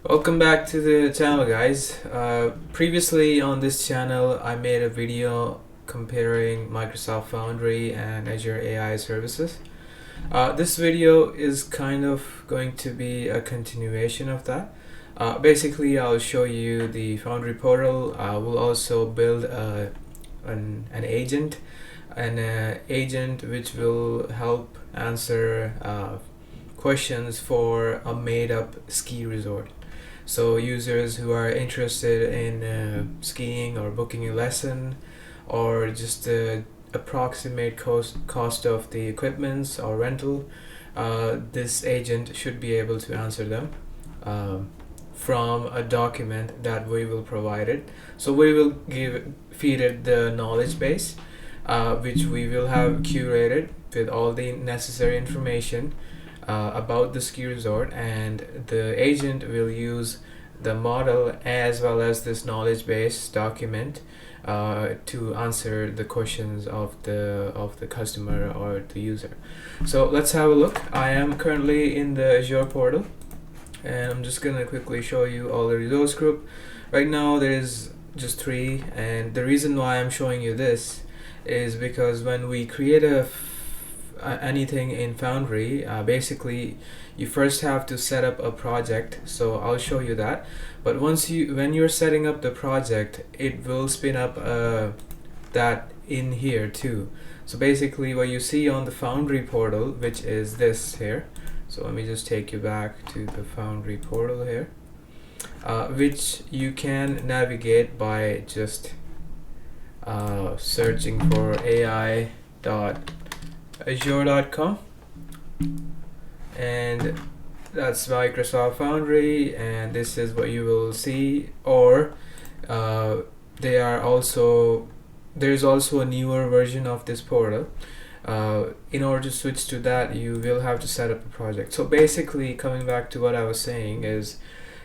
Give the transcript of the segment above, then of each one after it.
Welcome back to the channel, guys. Previously on this channel I made a video comparing Microsoft Foundry and Azure AI services. This video is kind of going to be a continuation of that. Basically I'll show you the Foundry Portal. We'll also build an agent, which will help answer questions for a made-up ski resort. So users who are interested in skiing or booking a lesson, or just the approximate cost of the equipments or rental, this agent should be able to answer them from a document that we will provide it. So we will feed it the knowledge base, which we will have curated with all the necessary information about the ski resort, and the agent will use the model as well as this knowledge base document to answer the questions of the customer or the user. So let's have a look. I am currently in the Azure portal, and I'm just gonna quickly show you all the resource group. Right now there is just 3, and the reason why I'm showing you this is because when we create anything in Foundry, basically you first have to set up a project. So I'll show you that, but when you're setting up the project, it will spin up that in here too. So basically what you see on the Foundry portal, which is this here, so let me just take you back to the Foundry portal here, which you can navigate by just searching for ai.azure.com, and that's Microsoft Foundry, and this is what you will see. Or there's also a newer version of this portal. In order to switch to that, you will have to set up a project. So basically, coming back to what I was saying, is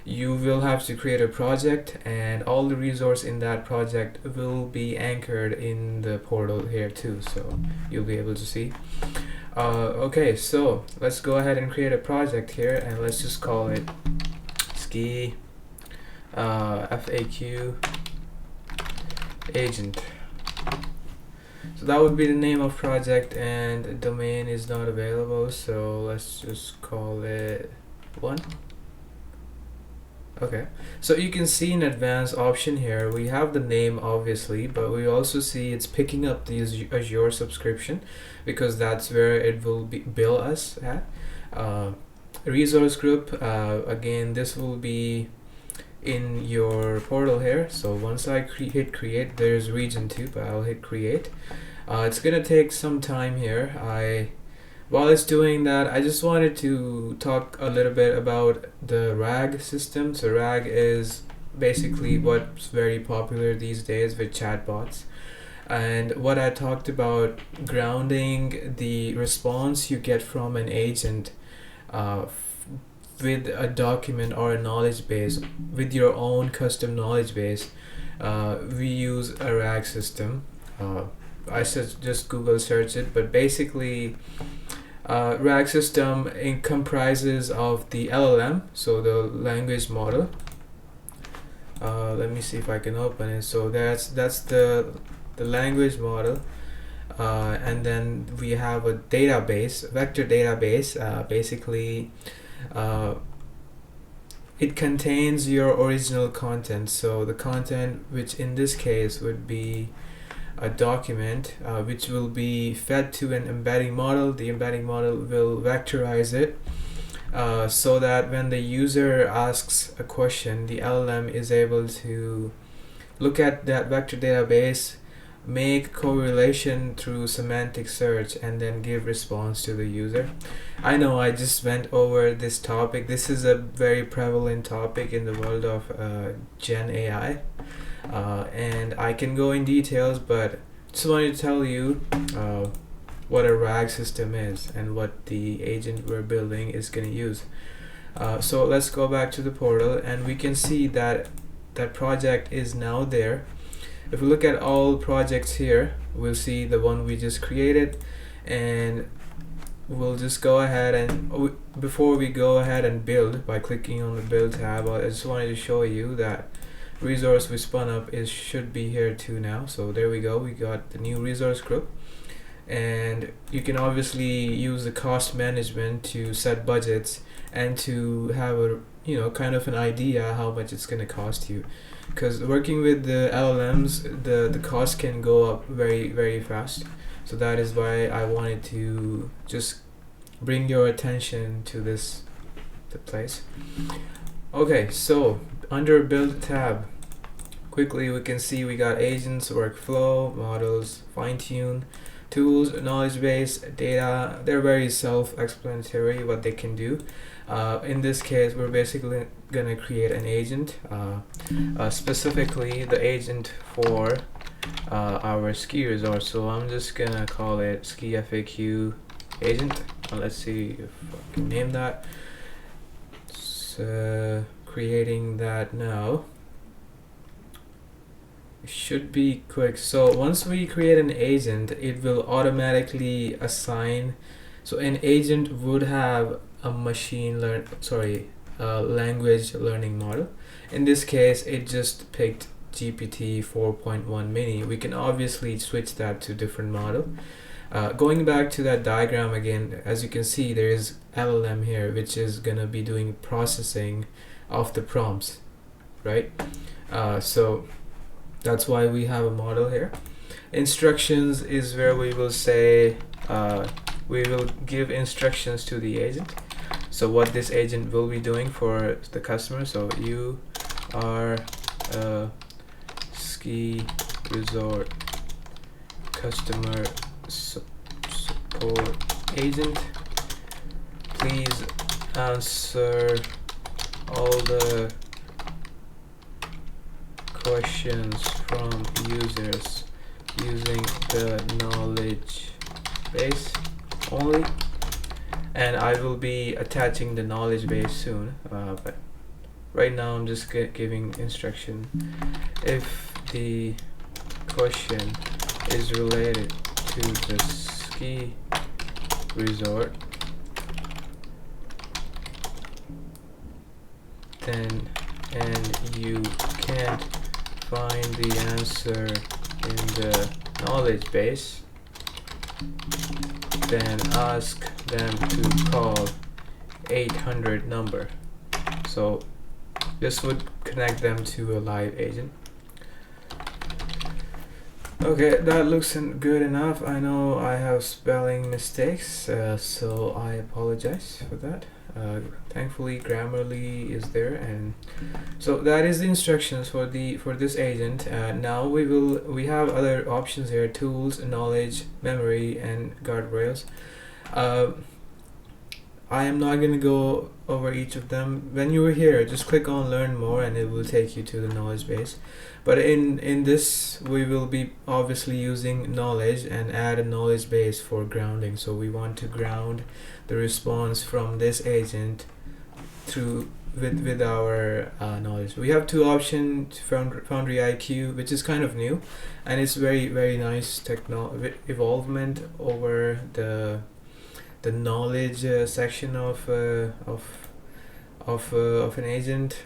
you will have to create a project, and all the resource in that project will be anchored in the portal here too, so you'll be able to see. Okay, so let's go ahead and create a project here, and let's just call it Ski FAQ Agent. So that would be the name of project, and domain is not available, so let's just call it 1. Okay, so you can see in advanced option here, we have the name obviously, but we also see it's picking up the Azure subscription, because that's where it will bill us at. Resource group, again, this will be in your portal here. So once I hit create, there's region 2, but I'll hit create. It's gonna take some time here. While it's doing that, I just wanted to talk a little bit about the RAG system. So RAG is basically what's very popular these days with chatbots. And what I talked about, grounding the response you get from an agent with a document or a knowledge base, with your own custom knowledge base, we use a RAG system. I should just Google search it, but basically RAG system comprises of the LLM, so the language model. Let me see if I can open it. So that's the language model, and then we have a database, vector database. Basically it contains your original content, so the content, which in this case would be a document, which will be fed to an embedding model. The embedding model will vectorize it, so that when the user asks a question, the LLM is able to look at that vector database, make correlation through semantic search, and then give response to the user. I know I just went over this topic. This is a very prevalent topic in the world of Gen AI. And I can go in details, but just wanted to tell you what a RAG system is and what the agent we're building is going to use. So let's go back to the portal, and we can see that that project is now there. If we look at all projects here, we'll see the one we just created, and we'll just go ahead and before we go ahead and build by clicking on the build tab, I just wanted to show you that resource we spun up should be here too now. So there we go, we got the new resource group, and you can obviously use the cost management to set budgets and to have a kind of an idea how much it's going to cost you, because working with the LLMs, the cost can go up very, very fast. So that is why I wanted to just bring your attention to the place. Okay, so under build tab, quickly we can see we got agents, workflow, models, fine-tune, tools, knowledge base, data. They're very self-explanatory what they can do. In this case, we're basically gonna create an agent, specifically the agent for our ski resort. So I'm just gonna call it SkifaqAgent. Let's see if I can name that. So creating that now. It should be quick. So once we create an agent, it will automatically assign. So an agent would have a language learning model. In this case, it just picked GPT 4.1 mini. We can obviously switch that to different model. Going back to that diagram again, as you can see, there is LLM here, which is gonna be doing processing of the prompts, right? So that's why we have a model here. Instructions is where we will say, we will give instructions to the agent. So what this agent will be doing for the customer. So you are a ski resort customer support agent. Please answer all the questions from users using the knowledge base only, and I will be attaching the knowledge base soon, but right now I'm just giving instruction. If the question is related to the ski resort, then and you can't find the answer in the knowledge base, then ask them to call 800 number. So this would connect them to a live agent. Okay, that looks good enough. I know I have spelling mistakes, so I apologize for that. Thankfully Grammarly is there, and so that is the instructions for this agent. Now we have other options here: tools, knowledge, memory, and guardrails. I am not going to go over each of them. When you are here, just click on learn more and it will take you to the knowledge base. But in this, we will be obviously using knowledge and add a knowledge base for grounding. So we want to ground the response from this agent through with our knowledge. We have two options: Foundry IQ, which is kind of new, and it's very, very nice evolvement over the knowledge section of an agent,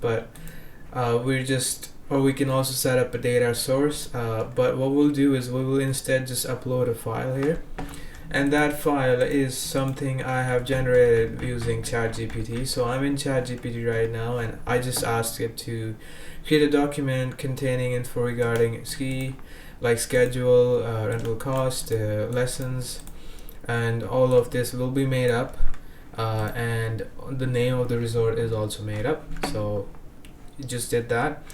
but we can also set up a data source, but what we'll do is we will instead just upload a file here, and that file is something I have generated using ChatGPT. So I'm in ChatGPT right now, and I just asked it to create a document containing info regarding ski, like schedule, rental cost, lessons, and all of this will be made up, and the name of the resort is also made up. So it just did that.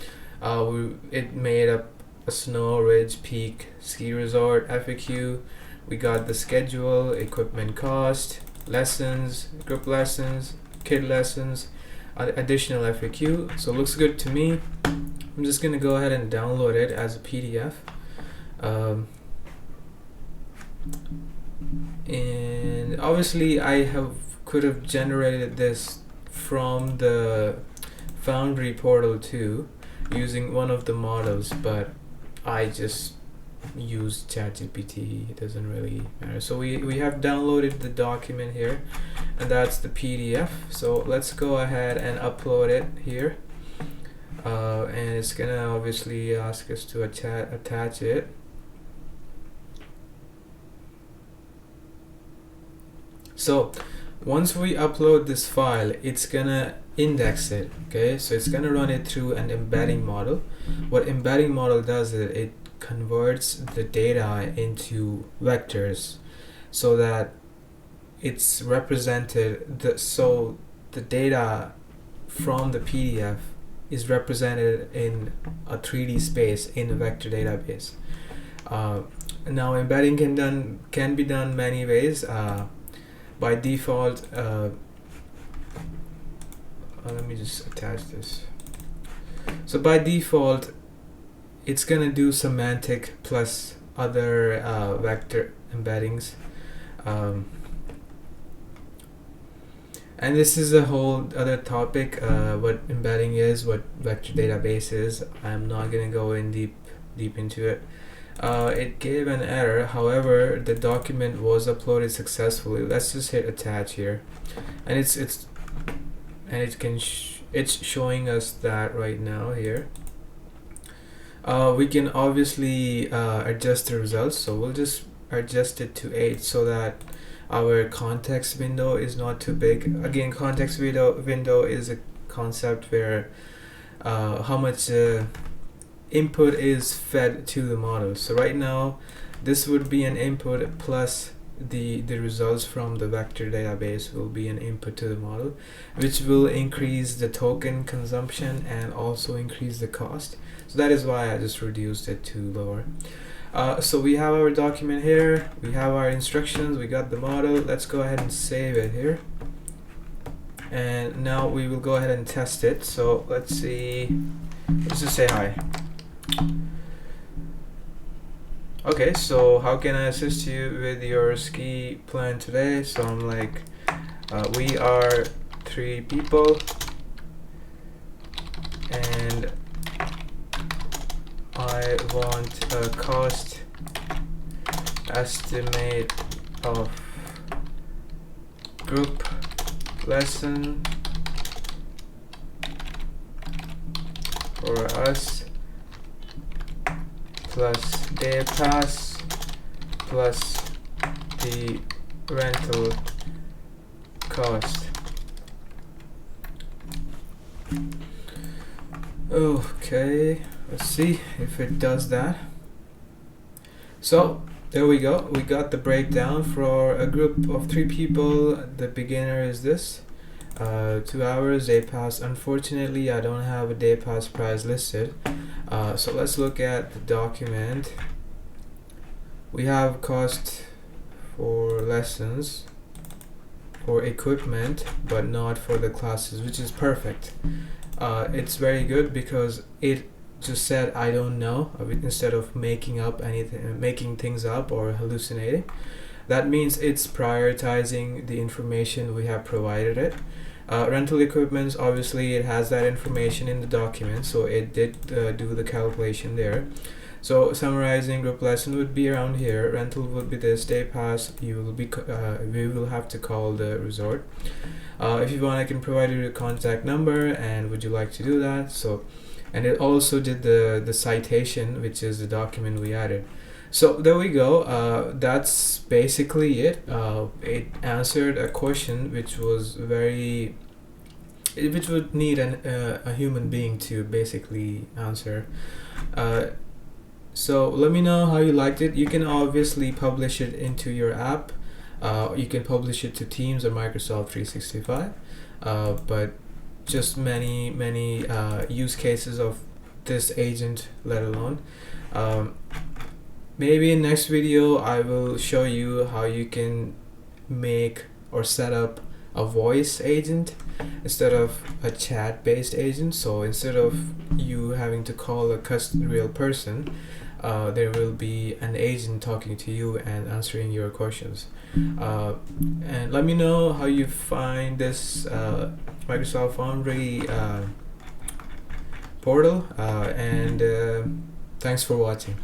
It made up a Snow Ridge Peak ski resort FAQ. We got the schedule, equipment cost, lessons, group lessons, kid lessons, additional FAQ. So it looks good to me. I'm just gonna go ahead and download it as a PDF. And obviously I could have generated this from the Foundry Portal too, using one of the models, but I just use ChatGPT, it doesn't really matter. So we have downloaded the document here, and that's the PDF. So let's go ahead and upload it here, and it's gonna obviously ask us to attach it. So once we upload this file, it's gonna index it. Okay, so it's gonna run it through an embedding model. What embedding model does is it converts the data into vectors, so that it's represented so the data from the PDF is represented in a 3D space in a vector database. Now embedding can be done many ways. By default, let me just attach this. So by default, it's gonna do semantic plus other vector embeddings, and this is a whole other topic, what embedding is, what vector database is. I'm not gonna go in deep into it. It gave an error, however the document was uploaded successfully. Let's just hit attach here, and it's showing us that right now here. We can obviously adjust the results, so we'll just adjust it to 8 so that our context window is not too big. Again, context window is a concept where how much input is fed to the model. So right now this would be an input, plus the results from the vector database will be an input to the model, which will increase the token consumption and also increase the cost. So that is why I just reduced it to lower. So we have our document here, we have our instructions, we got the model. Let's go ahead and save it here, and now we will go ahead and test it. So let's see, let's just say hi. Okay, so how can I assist you with your ski plan today? So I'm like, we are 3 people and I want a cost estimate of group lesson for us, plus day pass, plus the rental cost. Okay, let's see if it does that. So there we go, we got the breakdown for a group of 3 people. The beginner is this, 2 hours day pass. Unfortunately I don't have a day pass price listed. So let's look at the document. We have cost for lessons, for equipment, but not for the classes, which is perfect. It's very good because it just said I don't know instead of making up anything, making things up or hallucinating. That means it's prioritizing the information we have provided it. Rental equipments, obviously it has that information in the document, so it did do the calculation there. So summarizing, group lesson would be around here, rental would be this, day pass we will have to call the resort. If you want, I can provide you a contact number, and would you like to do that? So, and it also did the citation, which is the document we added. So there we go. That's basically it. It answered a question which was which would need a human being to basically answer. So let me know how you liked it. You can obviously publish it into your app. You can publish it to Teams or Microsoft 365. But just many use cases of this agent, let alone. Maybe in next video I will show you how you can make or set up a voice agent instead of a chat based agent. So instead of you having to call a real person, there will be an agent talking to you and answering your questions. And let me know how you find this Microsoft Foundry Portal, and thanks for watching.